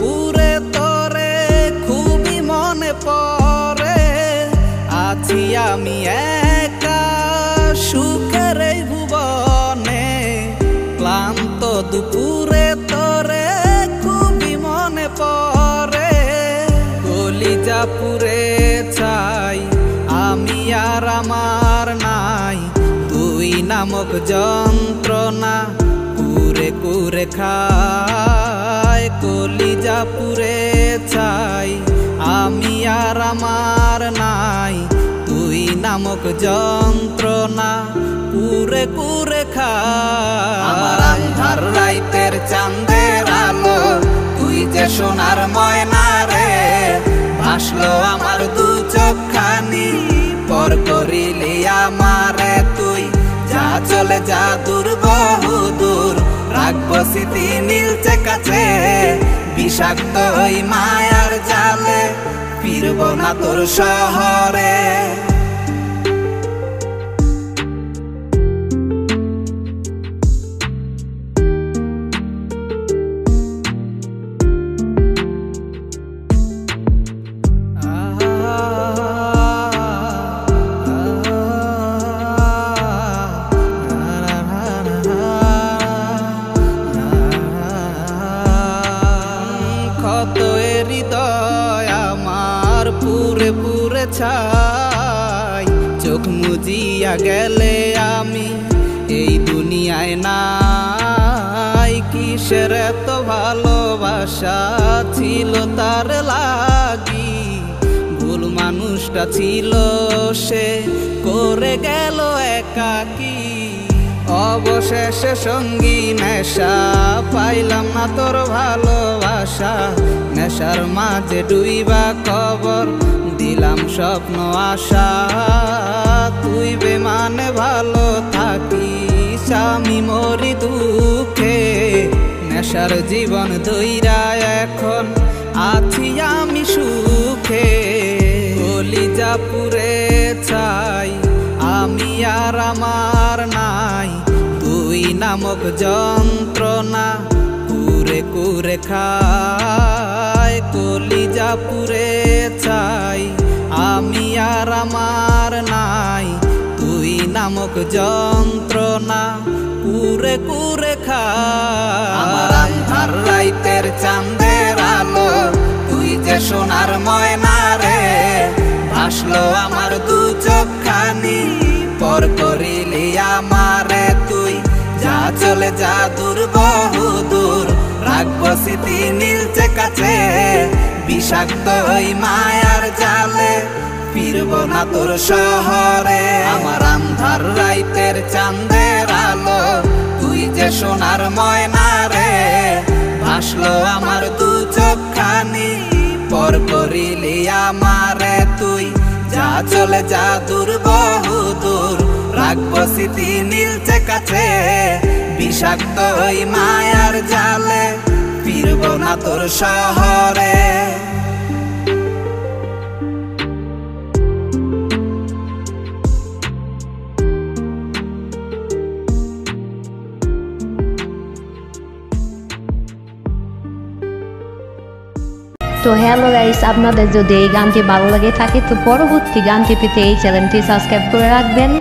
দুপুরে তোরে খুবই মনে পড়ে। আছি আমি একা সুখের এই ভুবনে, ক্লান্ত দুপুরে তোরে খুবই মনে পড়ে। কলিজা পুরে চাই আমি আর আমার নাই, তুই নামক যন্ত্রণা কুরে কুরে খায়। কলিজা পুরে চাই আমি আর আমার নাই, তুই নামক যন্ত্রণা কুরে কুরে খায়। আমার আন্ধার রাইতের চাঁদের আলো তুই যে সোনার ময়না রে, ভাসলো আমার দু চোখখানি পর করিলি আমারে তুই। যা চলে যা দূর বহু দূর, রাখবো স্মৃতি নীলচে কাছে। বিষাক্ত ওই মায়ার জালে ফিরব না তোর শহরে। হৃদয় আমার পুরে পুরে ছাই, চোখ মুজিয়া গেলে আমি এই দুনিয়ায় নাই। কিসের এত ভালোবাসা ছিল তার লাগি, ভুল মানুষটা ছিল সে করে গেল একাকী। অবশেষে সঙ্গী নেশা পাইলাম না তোর ভালোবাসা, নেশার মাঝে ডুইবা কবর দিলাম স্বপ্ন আশা। তুই বেমানে ভালো থাকিস আমি মরি দুঃখে, নেশার জীবন ধইরা এখন আছি আমি সুখে। কলিজা পুরে চাই আমি আর আমার নাই, তুই নামক যন্ত্রণা কুরে কুরে খায়। কলিজা পুরে চাই আমি আর আমার নাই, তুই নামক যন্ত্রণা কুরে কুরে খায়। আমার আন্ধার রাইতের চাঁদের আলো তুই যে সোনার ময়না রে, ভাসলো আমার দু চোখখানি পর করিলি আমারে তুই। যা চলে যা দূর বহু দূর, রাখবো স্মৃতি নীলচে কাছে। বিষাক্ত ওই মায়ার জালে ফিরব না তোর শহরে। আমার আন্ধার রাইতের চাঁদের আলো তুই যে সোনার ময়না রে, ভাসলো আমার দু চোখখানি পর করিলি আমারে তুই। যা চলে যা দূর বহু দূর, রাখবো স্মৃতি নীলচে কাছে। বিষাক্ত ওই মায়ার জালে ফিরব না তোর শহরে। তো হ্যালো গাইস, আপনাদের যদি এই গানটি ভালো লাগে থাকে তো পরবর্তী গানটি পেতে এই চ্যানেলটি সাবস্ক্রাইব করে রাখবেন।